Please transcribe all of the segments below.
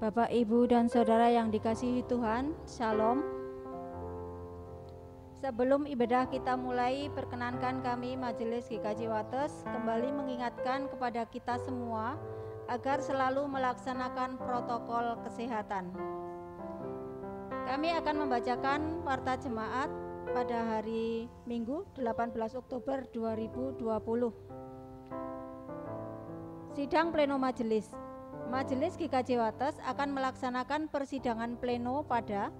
Bapak, Ibu, dan Saudara yang dikasihi Tuhan, Shalom. Sebelum ibadah kita mulai, perkenankan kami Majelis GKJ Wates kembali mengingatkan kepada kita semua agar selalu melaksanakan protokol kesehatan. Kami akan membacakan Warta Jemaat pada hari Minggu 18 Oktober 2020. Sidang Pleno Majelis. Majelis GKJ Wates akan melaksanakan persidangan pleno pada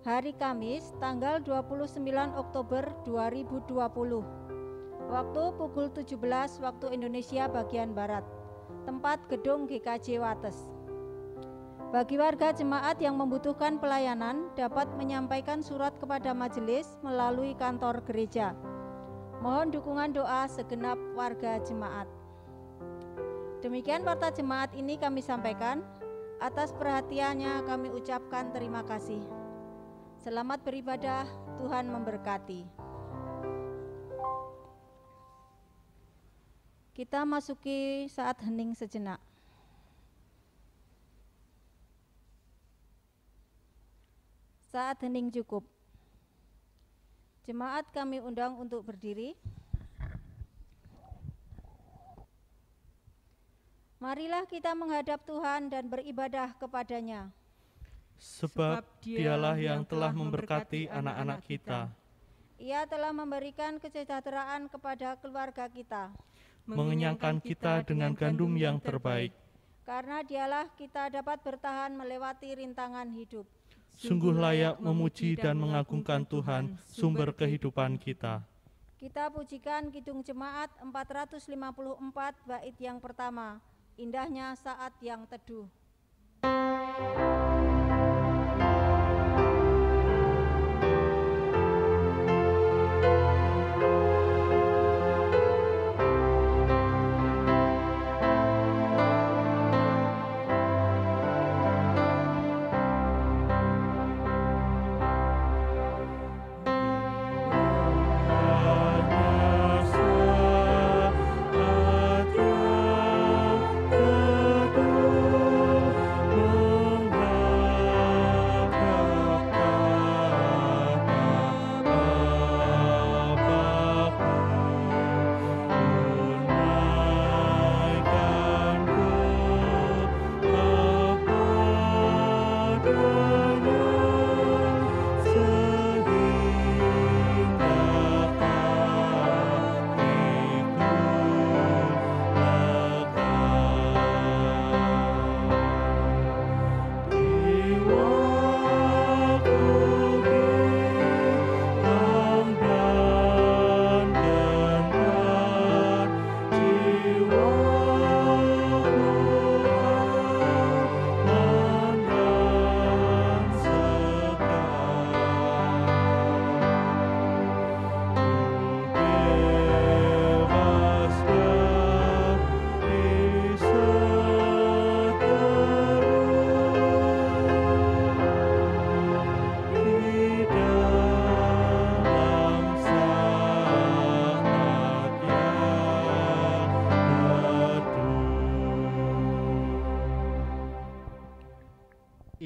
hari Kamis tanggal 29 Oktober 2020. Waktu pukul 17 waktu Indonesia bagian Barat. Tempat gedung GKJ Wates. Bagi warga jemaat yang membutuhkan pelayanan dapat menyampaikan surat kepada majelis melalui kantor gereja. Mohon dukungan doa segenap warga jemaat. Demikian warta jemaat ini kami sampaikan. Atas perhatiannya kami ucapkan terima kasih. Selamat beribadah, Tuhan memberkati. Kita masuki saat hening sejenak. Saat hening cukup. Jemaat kami undang untuk berdiri. Marilah kita menghadap Tuhan dan beribadah kepada-Nya. Sebab Dialah yang telah memberkati anak-anak kita. Ia telah memberikan kesejahteraan kepada keluarga kita. Mengenyangkan kita dengan gandum yang terbaik. Karena Dialah kita dapat bertahan melewati rintangan hidup. Sungguh layak memuji dan mengagungkan Tuhan, sumber kehidupan kita. Kita pujikan Kidung Jemaat 454 bait yang pertama. Indahnya saat yang teduh.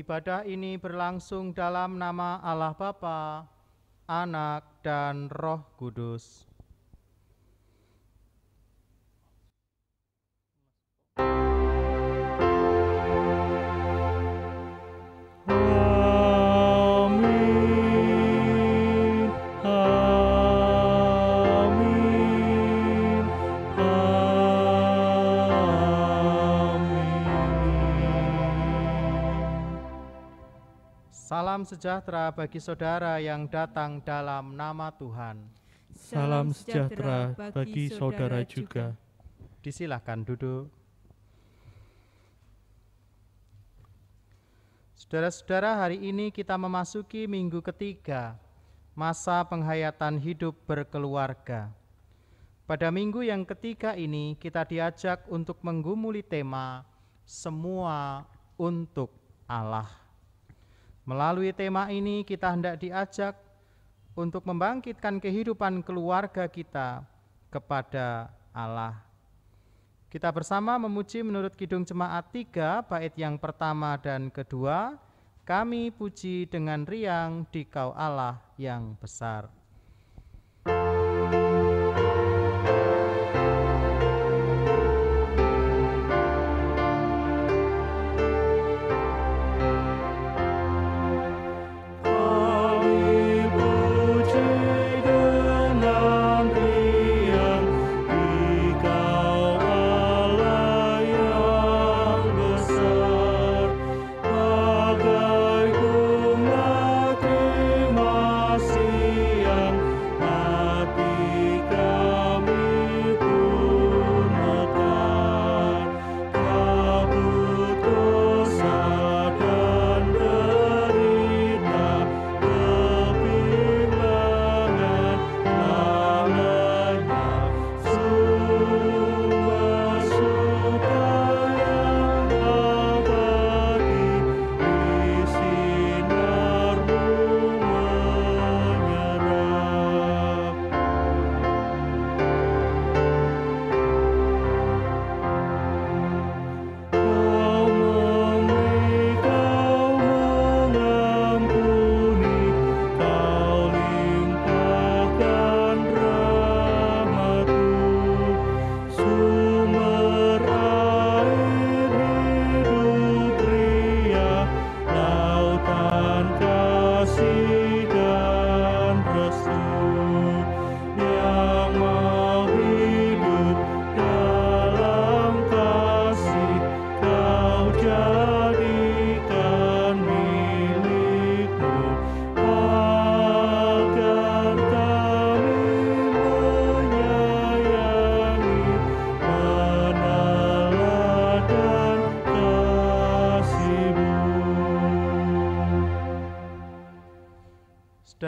Ibadah ini berlangsung dalam nama Allah Bapa, Anak, dan Roh Kudus. Salam sejahtera bagi saudara yang datang dalam nama Tuhan. Salam sejahtera bagi saudara juga. Disilahkan duduk. Saudara-saudara, hari ini kita memasuki minggu ketiga, masa penghayatan hidup berkeluarga. Pada minggu yang ketiga ini kita diajak untuk menggumuli tema Semua untuk Allah. Melalui tema ini kita hendak diajak untuk membangkitkan kehidupan keluarga kita kepada Allah. Kita bersama memuji menurut Kidung Jemaat 3, bait yang pertama dan kedua. Kami puji dengan riang Dikau Allah yang besar.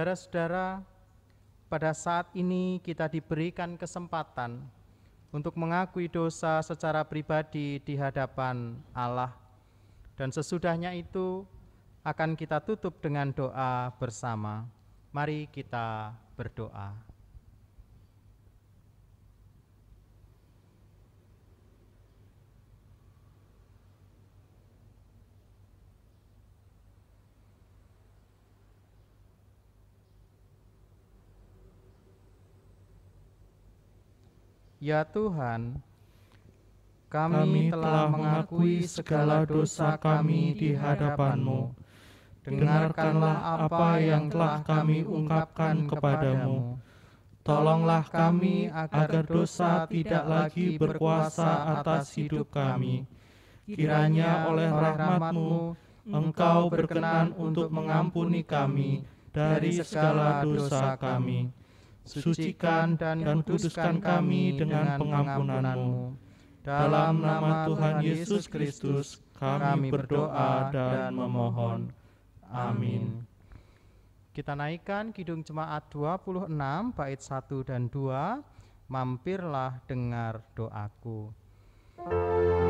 Saudara-saudara, pada saat ini kita diberikan kesempatan untuk mengakui dosa secara pribadi di hadapan Allah. Dan sesudahnya itu akan kita tutup dengan doa bersama. Mari kita berdoa. Ya Tuhan, kami telah mengakui segala dosa kami di hadapan-Mu. Dengarkanlah apa yang telah kami ungkapkan kepadamu. Tolonglah kami agar dosa tidak lagi berkuasa atas hidup kami. Kiranya oleh rahmat-Mu, Engkau berkenan untuk mengampuni kami dari segala dosa kami. Sucikan dan kuduskan kami dengan pengampunan-Mu. Dalam nama Tuhan Yesus Kristus kami berdoa dan memohon. Amin. Kita naikkan Kidung Jemaat 26 bait 1 dan 2. Mampirlah dengar doaku. Oh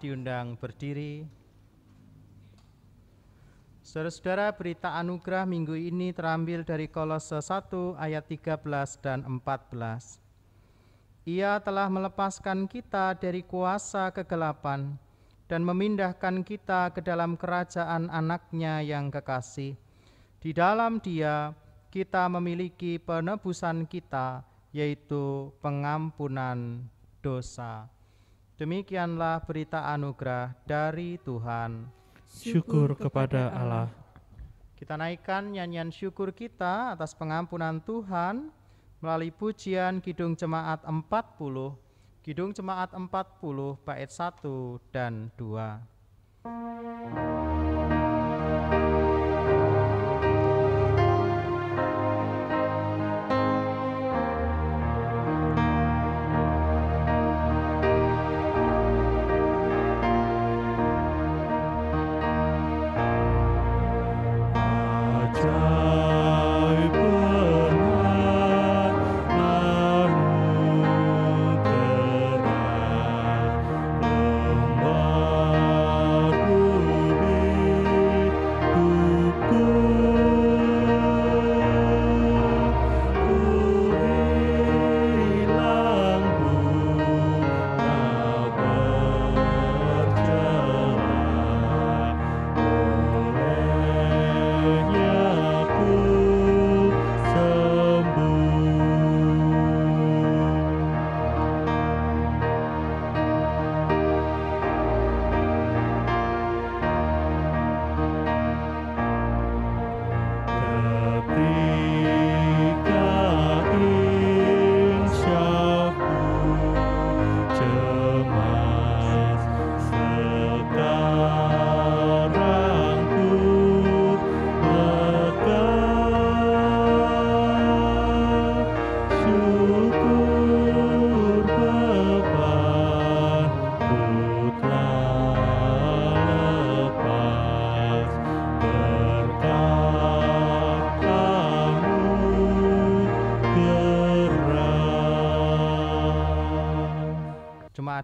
diundang berdiri. Saudara-saudara, berita anugerah minggu ini terambil dari Kolose 1 ayat 13 dan 14. Ia telah melepaskan kita dari kuasa kegelapan dan memindahkan kita ke dalam kerajaan Anaknya yang kekasih. Di dalam Dia kita memiliki penebusan kita, yaitu pengampunan dosa. Demikianlah berita anugerah dari Tuhan. Syukur kepada Allah. Kita naikkan nyanyian syukur kita atas pengampunan Tuhan melalui pujian Kidung Jemaat 40, Kidung Jemaat 40 bait 1 dan 2.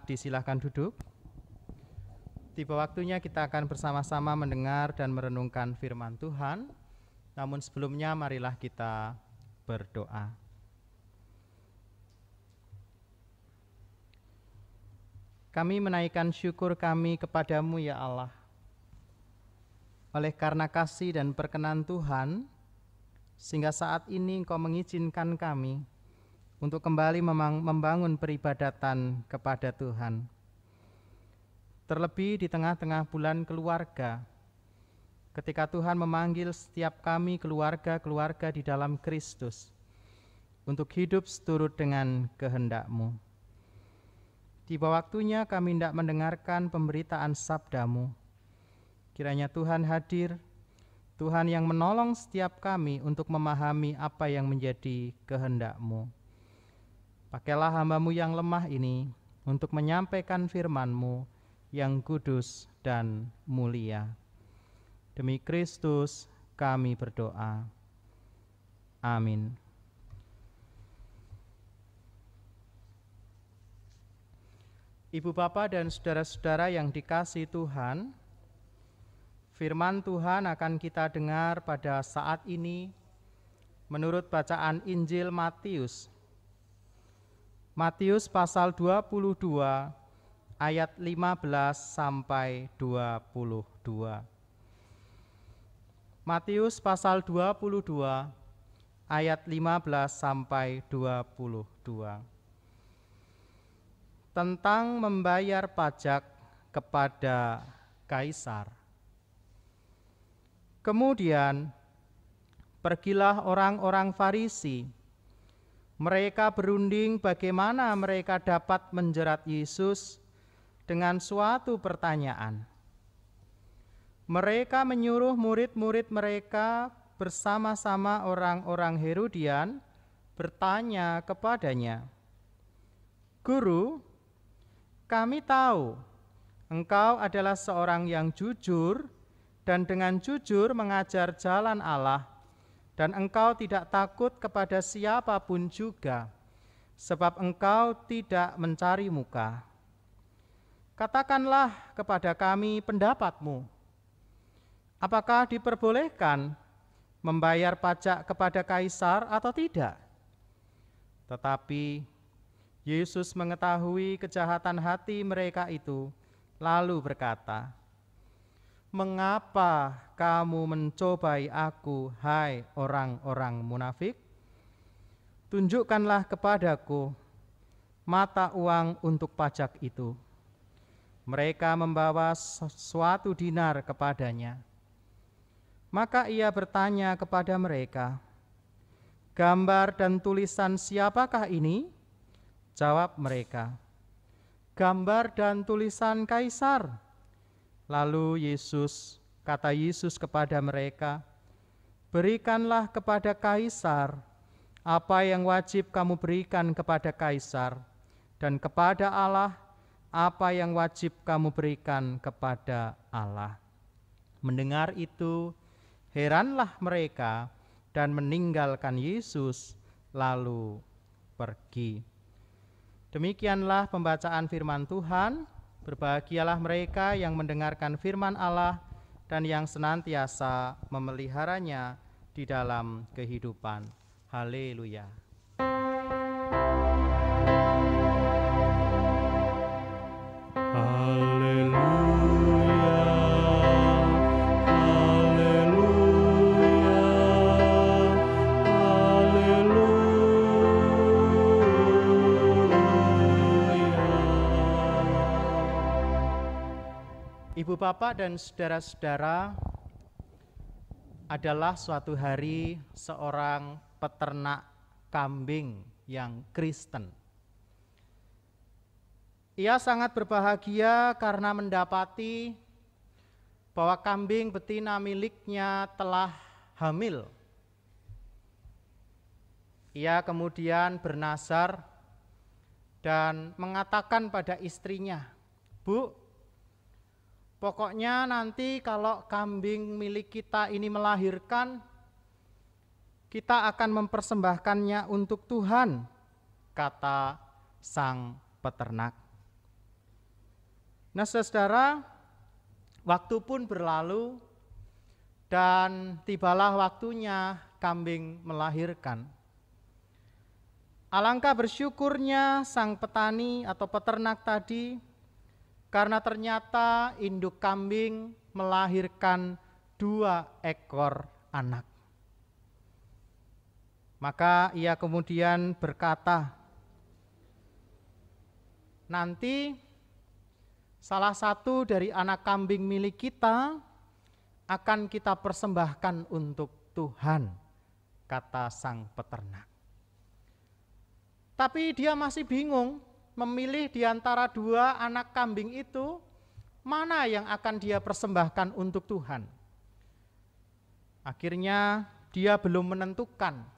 Disilahkan duduk. Tiba waktunya kita akan bersama-sama mendengar dan merenungkan firman Tuhan. Namun sebelumnya marilah kita berdoa. Kami menaikkan syukur kami kepadamu ya Allah. Oleh karena kasih dan perkenan Tuhan, sehingga saat ini Engkau mengizinkan kami untuk kembali membangun peribadatan kepada Tuhan. Terlebih di tengah-tengah bulan keluarga, ketika Tuhan memanggil setiap kami keluarga-keluarga di dalam Kristus untuk hidup seturut dengan kehendak-Mu. Tiba waktunya kami hendak mendengarkan pemberitaan sabda-Mu. Kiranya Tuhan hadir, Tuhan yang menolong setiap kami untuk memahami apa yang menjadi kehendak-Mu. Pakailah hamba-Mu yang lemah ini untuk menyampaikan firman-Mu yang kudus dan mulia. Demi Kristus kami berdoa. Amin. Ibu Bapa dan saudara-saudara yang dikasihi Tuhan, firman Tuhan akan kita dengar pada saat ini menurut bacaan Injil Matius. Matius pasal 22 ayat 15 sampai 22. Matius pasal 22 ayat 15 sampai 22. Tentang membayar pajak kepada kaisar. Kemudian pergilah orang-orang Farisi. Mereka berunding bagaimana mereka dapat menjerat Yesus dengan suatu pertanyaan. Mereka menyuruh murid-murid mereka bersama-sama orang-orang Herodian bertanya kepadanya, "Guru, kami tahu engkau adalah seorang yang jujur dan dengan jujur mengajar jalan Allah, dan engkau tidak takut kepada siapapun juga, sebab engkau tidak mencari muka. Katakanlah kepada kami pendapat-Mu. Apakah diperbolehkan membayar pajak kepada kaisar atau tidak?" Tetapi Yesus mengetahui kejahatan hati mereka itu, lalu berkata, "Mengapa kamu mencobai aku, hai orang-orang munafik? Tunjukkanlah kepadaku mata uang untuk pajak itu." Mereka membawa suatu dinar kepadanya. Maka ia bertanya kepada mereka, "Gambar dan tulisan siapakah ini?" Jawab mereka, "Gambar dan tulisan kaisar." Lalu kata Yesus kepada mereka, "Berikanlah kepada kaisar apa yang wajib kamu berikan kepada kaisar, dan kepada Allah apa yang wajib kamu berikan kepada Allah." Mendengar itu, heranlah mereka dan meninggalkan Yesus lalu pergi. Demikianlah pembacaan firman Tuhan. Berbahagialah mereka yang mendengarkan firman Allah dan yang senantiasa memeliharanya di dalam kehidupan. Haleluya. Ibu bapak dan saudara-saudara, adalah suatu hari seorang peternak kambing yang Kristen. Ia sangat berbahagia karena mendapati bahwa kambing betina miliknya telah hamil. Ia kemudian bernazar dan mengatakan pada istrinya, "Bu, pokoknya nanti kalau kambing milik kita ini melahirkan, kita akan mempersembahkannya untuk Tuhan," kata sang peternak. Nah, saudara, waktu pun berlalu dan tibalah waktunya kambing melahirkan. Alangkah bersyukurnya sang petani atau peternak tadi, karena ternyata induk kambing melahirkan 2 ekor anak. Maka ia kemudian berkata, "Nanti salah satu dari anak kambing milik kita akan kita persembahkan untuk Tuhan," kata sang peternak. Tapi dia masih bingung memilih di antara 2 anak kambing itu, mana yang akan dia persembahkan untuk Tuhan. Akhirnya dia belum menentukan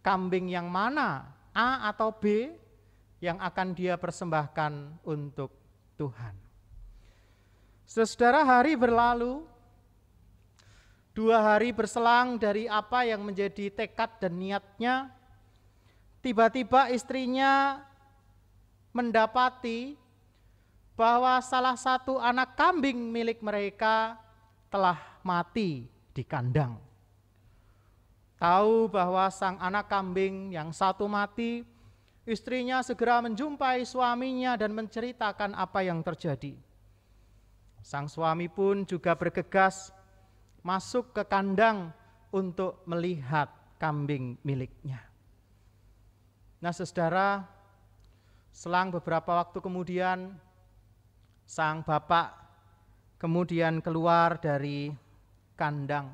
kambing yang mana, A atau B, yang akan dia persembahkan untuk Tuhan. Saudara, hari berlalu, 2 hari berselang dari apa yang menjadi tekad dan niatnya, tiba-tiba istrinya mendapati bahwa salah satu anak kambing milik mereka telah mati di kandang. Tahu bahwa sang anak kambing yang satu mati, istrinya segera menjumpai suaminya dan menceritakan apa yang terjadi. Sang suami pun juga bergegas masuk ke kandang untuk melihat kambing miliknya. Nah, saudara, selang beberapa waktu kemudian, sang bapak kemudian keluar dari kandang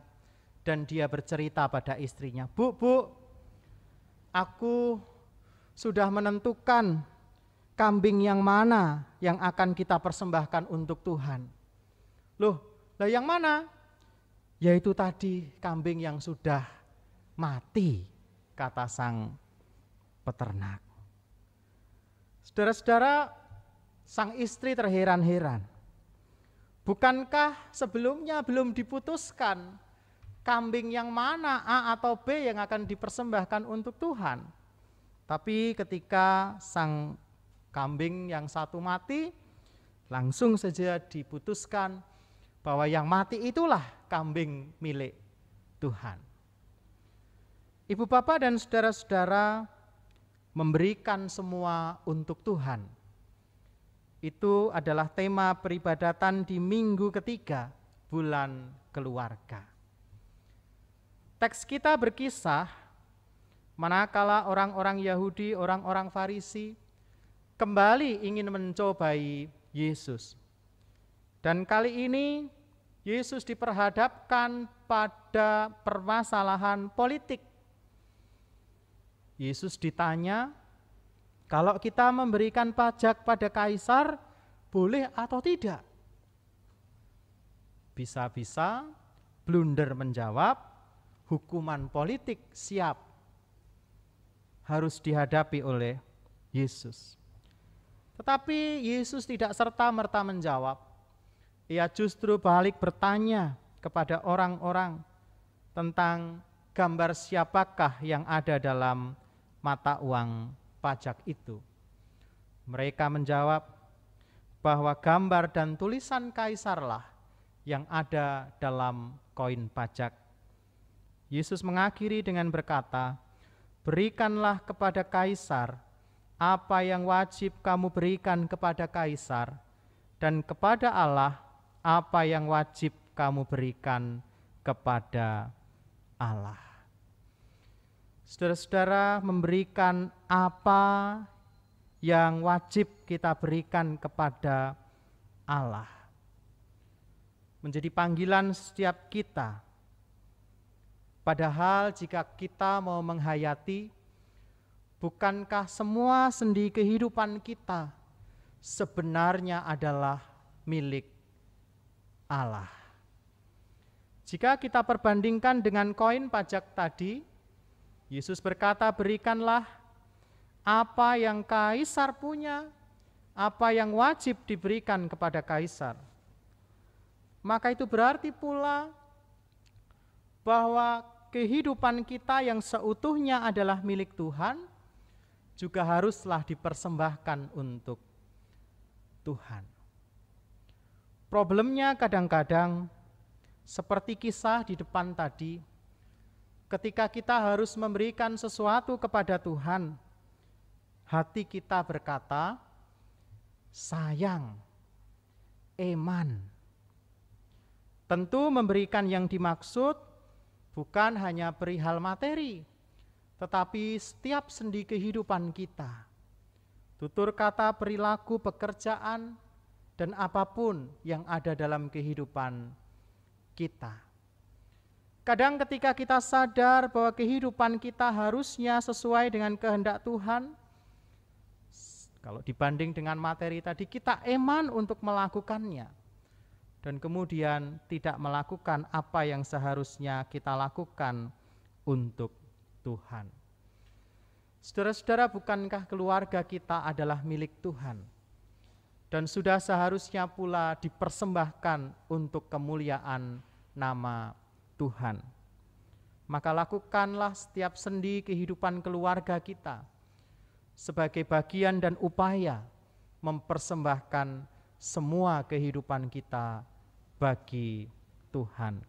dan dia bercerita pada istrinya, Bu, aku sudah menentukan kambing yang mana yang akan kita persembahkan untuk Tuhan." "Loh, lah yang mana?" "Yaitu tadi kambing yang sudah mati," kata sang peternak. Saudara-saudara, sang istri terheran-heran. Bukankah sebelumnya belum diputuskan kambing yang mana, A atau B, yang akan dipersembahkan untuk Tuhan? Tapi ketika sang kambing yang satu mati, Langsung saja diputuskan bahwa yang mati itulah kambing milik Tuhan. Ibu bapak dan saudara-saudara, memberikan semua untuk Tuhan. Itu adalah tema peribadatan di minggu ketiga bulan keluarga. Teks kita berkisah manakala orang-orang Yahudi, orang-orang Farisi kembali ingin mencobai Yesus. Dan kali ini Yesus diperhadapkan pada permasalahan politik. Yesus ditanya, kalau kita memberikan pajak pada kaisar, boleh atau tidak? Bisa-bisa blunder menjawab, hukuman politik siap. Harus dihadapi oleh Yesus. Tetapi Yesus tidak serta-merta menjawab. Ia justru balik bertanya kepada orang-orang tentang gambar siapakah yang ada dalam mata uang pajak itu. Mereka menjawab bahwa gambar dan tulisan kaisarlah yang ada dalam koin pajak. Yesus mengakhiri dengan berkata, berikanlah kepada kaisar apa yang wajib kamu berikan kepada kaisar, dan kepada Allah apa yang wajib kamu berikan kepada Allah. Saudara-saudara, memberikan apa yang wajib kita berikan kepada Allah menjadi panggilan setiap kita. Padahal jika kita mau menghayati, bukankah semua sendi kehidupan kita sebenarnya adalah milik Allah? Jika kita perbandingkan dengan koin pajak tadi, Yesus berkata, berikanlah apa yang kaisar punya, apa yang wajib diberikan kepada kaisar. Maka itu berarti pula bahwa kehidupan kita yang seutuhnya adalah milik Tuhan, juga haruslah dipersembahkan untuk Tuhan. Problemnya kadang-kadang seperti kisah di depan tadi, ketika kita harus memberikan sesuatu kepada Tuhan, hati kita berkata, sayang, eman. Tentu memberikan yang dimaksud bukan hanya perihal materi, tetapi setiap sendi kehidupan kita. Tutur kata, perilaku, pekerjaan, dan apapun yang ada dalam kehidupan kita. Kadang ketika kita sadar bahwa kehidupan kita harusnya sesuai dengan kehendak Tuhan, kalau dibanding dengan materi tadi, kita eman untuk melakukannya. Dan kemudian tidak melakukan apa yang seharusnya kita lakukan untuk Tuhan. Saudara-saudara, bukankah keluarga kita adalah milik Tuhan? Dan sudah seharusnya pula dipersembahkan untuk kemuliaan nama Tuhan. Maka lakukanlah setiap sendi kehidupan keluarga kita sebagai bagian dan upaya mempersembahkan semua kehidupan kita bagi Tuhan.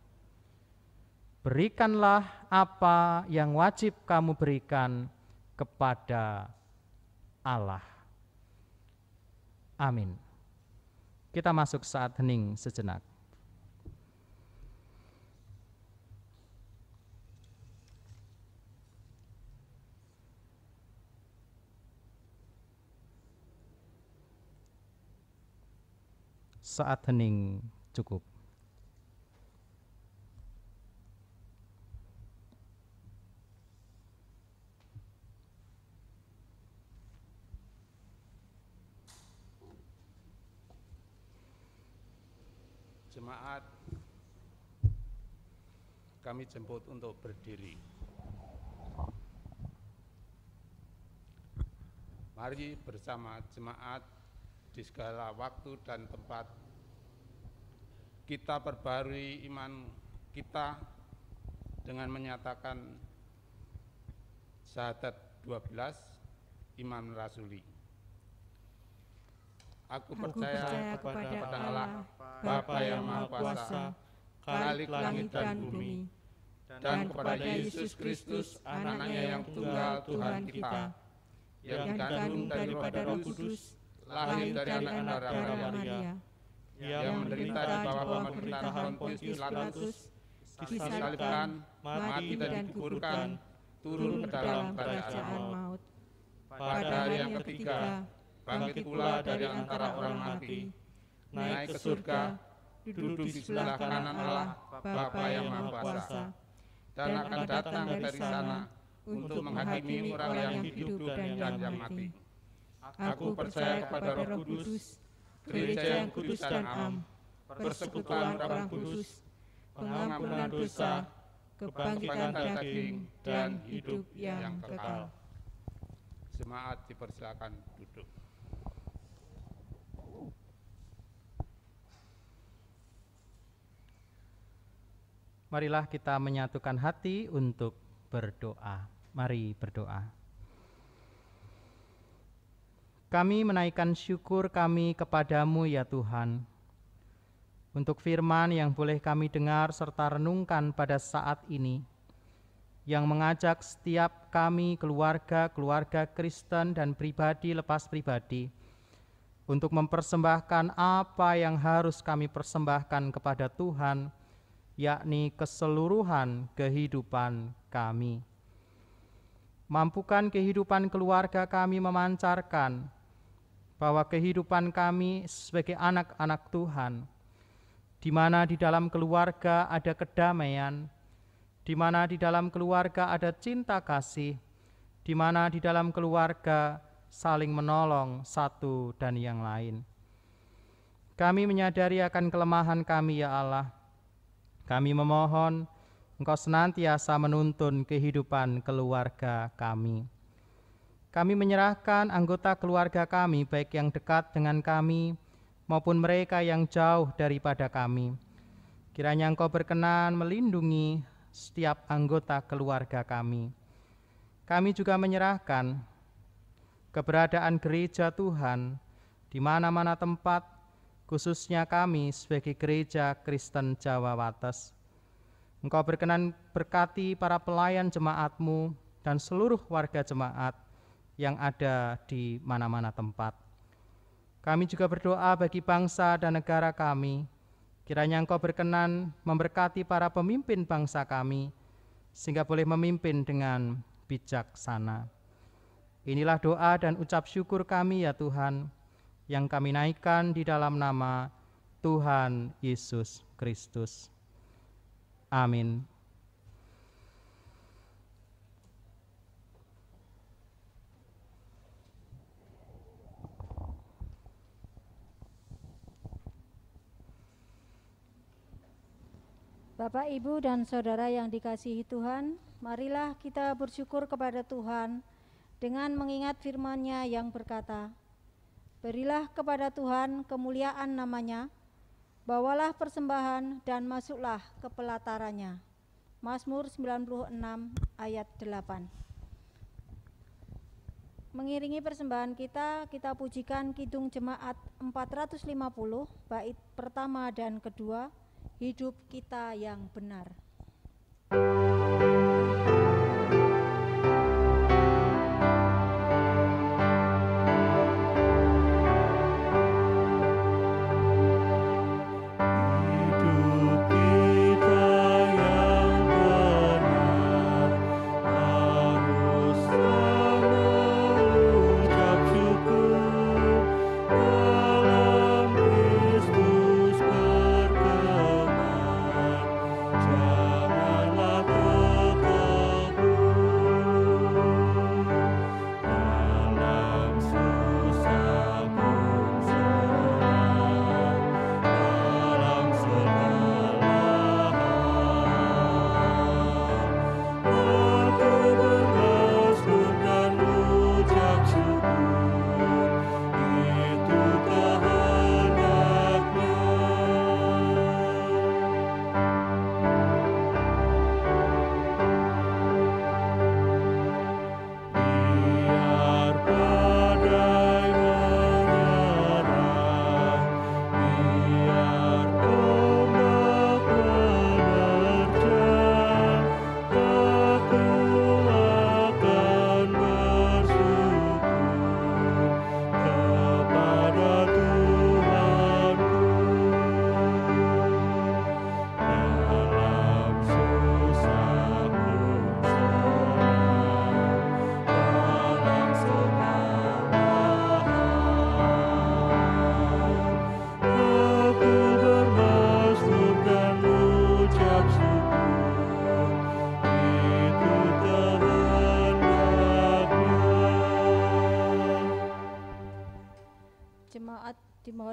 Berikanlah apa yang wajib kamu berikan kepada Allah. Amin. Kita masuk saat hening sejenak. Saat hening cukup. Jemaat, kami jemput untuk berdiri. Mari bersama jemaat di segala waktu dan tempat kita perbarui iman kita dengan menyatakan syahadat 12 iman rasuli. Aku percaya kepada kepada Allah, Bapa yang Maha Kuasa, Khalik langit dan bumi, dan kepada Yesus Kristus, anaknya yang tunggal Tuhan kita, yang dikandung daripada Roh Kudus, lahir dari anak darah Maria, yang menderita di bawah pemerintahan Pontius Pilatus, disalibkan, mati dan dikuburkan, turun ke dalam kerajaan maut. Pada hari yang ketiga, bangkit pula dari antara orang mati, naik ke surga, duduk di sebelah kanan Allah, Bapa yang Maha Kuasa, dan akan datang dari sana untuk menghakimi orang yang hidup dan yang mati. Aku percaya kepada Roh Kudus, gereja yang kudus dan am, persekutuan orang kudus, pengampunan dosa, kebangkitan daging, dan hidup yang kekal. Jemaat dipersilakan duduk. Marilah kita menyatukan hati untuk berdoa. Mari berdoa. Kami menaikkan syukur kami kepadamu ya Tuhan, untuk firman yang boleh kami dengar serta renungkan pada saat ini, yang mengajak setiap kami keluarga Kristen dan pribadi lepas pribadi untuk mempersembahkan apa yang harus kami persembahkan kepada Tuhan, yakni keseluruhan kehidupan kami. Mampukan kehidupan keluarga kami memancarkan bahwa kehidupan kami sebagai anak-anak Tuhan, di mana di dalam keluarga ada kedamaian, di mana di dalam keluarga ada cinta kasih, di mana di dalam keluarga saling menolong satu dan yang lain. Kami menyadari akan kelemahan kami ya Allah. Kami memohon Engkau senantiasa menuntun kehidupan keluarga kami. Kami menyerahkan anggota keluarga kami, baik yang dekat dengan kami maupun mereka yang jauh daripada kami. Kiranya Engkau berkenan melindungi setiap anggota keluarga kami. Kami juga menyerahkan keberadaan gereja Tuhan di mana-mana tempat, khususnya kami sebagai gereja Kristen Jawa Wates. Engkau berkenan berkati para pelayan jemaat-Mu dan seluruh warga jemaat yang ada di mana-mana tempat. Kami juga berdoa bagi bangsa dan negara kami. Kiranya Engkau berkenan memberkati para pemimpin bangsa kami, sehingga boleh memimpin dengan bijaksana. Inilah doa dan ucap syukur kami ya Tuhan, yang kami naikkan di dalam nama Tuhan Yesus Kristus. Amin. Bapak, Ibu, dan Saudara yang dikasihi Tuhan, marilah kita bersyukur kepada Tuhan dengan mengingat firman-Nya yang berkata, "Berilah kepada Tuhan kemuliaan nama-Nya, bawalah persembahan dan masuklah ke pelatarannya." Mazmur 96 ayat 8. Mengiringi persembahan kita pujikan Kidung Jemaat 450, bait pertama dan kedua, Hidup Kita yang Benar. Janganlah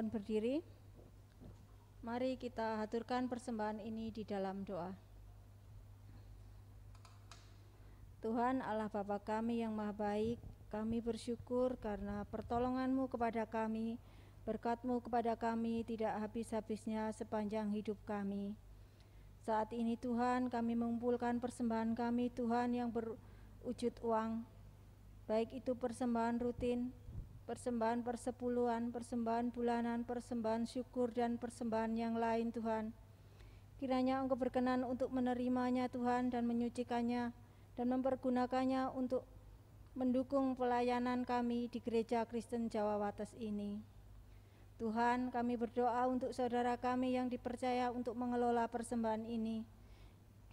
mohon berdiri. Mari kita haturkan persembahan ini di dalam doa. Tuhan Allah Bapa kami yang maha baik, kami bersyukur karena pertolongan-Mu kepada kami, berkat-Mu kepada kami tidak habis-habisnya sepanjang hidup kami. Saat ini Tuhan, kami mengumpulkan persembahan kami Tuhan yang berwujud uang, baik itu persembahan rutin, persembahan persepuluhan, persembahan bulanan, persembahan syukur, dan persembahan yang lain Tuhan. Kiranya Engkau berkenan untuk menerimanya Tuhan dan menyucikannya dan mempergunakannya untuk mendukung pelayanan kami di Gereja Kristen Jawa Wates ini. Tuhan, kami berdoa untuk saudara kami yang dipercaya untuk mengelola persembahan ini.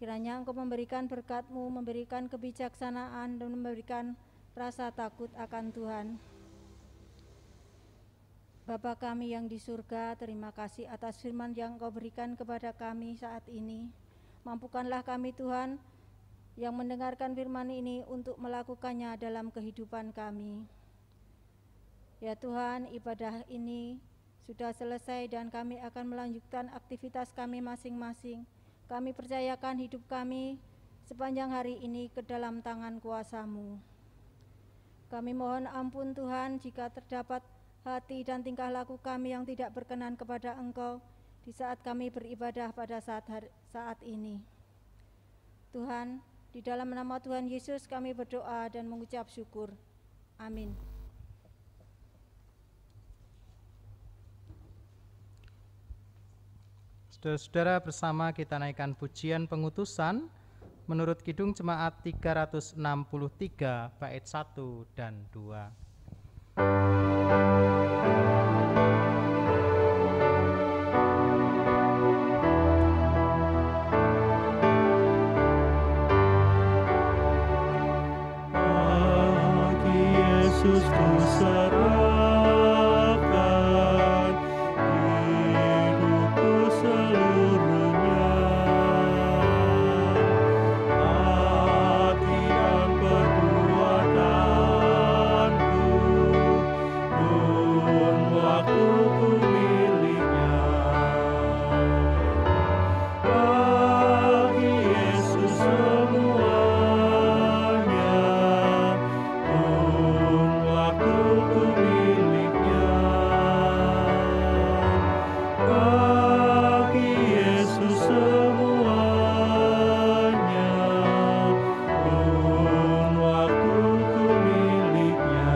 Kiranya Engkau memberikan berkat-Mu, memberikan kebijaksanaan, dan memberikan rasa takut akan Tuhan. Bapa kami yang di surga, terima kasih atas firman yang Engkau berikan kepada kami saat ini. Mampukanlah kami Tuhan yang mendengarkan firman ini untuk melakukannya dalam kehidupan kami. Ya Tuhan, ibadah ini sudah selesai dan kami akan melanjutkan aktivitas kami masing-masing. Kami percayakan hidup kami sepanjang hari ini ke dalam tangan kuasa-Mu. Kami mohon ampun Tuhan jika terdapat hati dan tingkah laku kami yang tidak berkenan kepada Engkau di saat kami beribadah pada saat ini. Tuhan, di dalam nama Tuhan Yesus kami berdoa dan mengucap syukur. Amin. Saudara-saudara, bersama kita naikkan pujian pengutusan menurut Kidung Jemaat 363 bait 1 dan 2. Bagi Yesus ku serahkan hidupku seluruhnya, hati dan perbuatanku pun waktuku miliknya. Bagi Yesus semuanya pun waktuku miliknya. Bagi Yesus semuanya pun waktuku miliknya.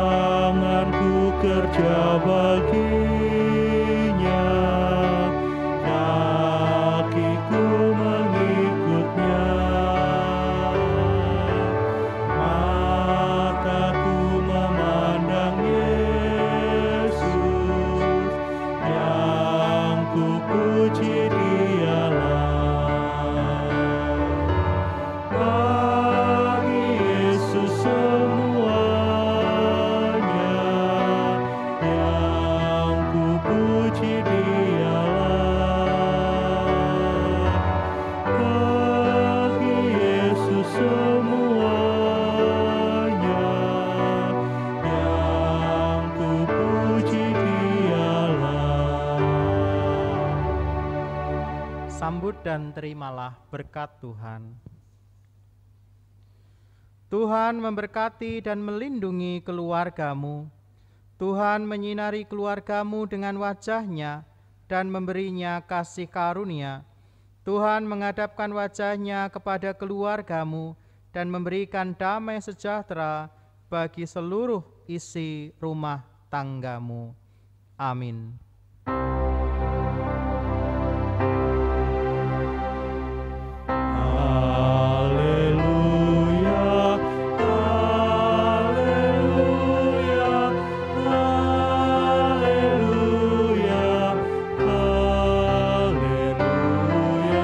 Tanganku kerja baginya, kakiku mengikutnya, mataku memandang Yesus, yang ku puji Dialah. Bagi Yesus semuanya, yang ku puji Dialah. Bagi Yesus semuanya, yang ku puji Dialah. Sambut dan terimalah berkat Tuhan. Tuhan memberkati dan melindungi keluargamu. Tuhan menyinari keluargamu dengan wajah-Nya dan memberinya kasih karunia. Tuhan menghadapkan wajah-Nya kepada keluargamu dan memberikan damai sejahtera bagi seluruh isi rumah tanggamu. Amin. Haleluya, haleluya, haleluya, haleluya,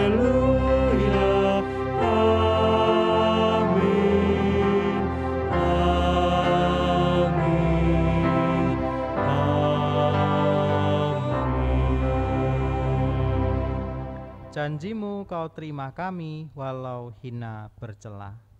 haleluya, amin, amin. janjimu kau terima kami walau hina bercela.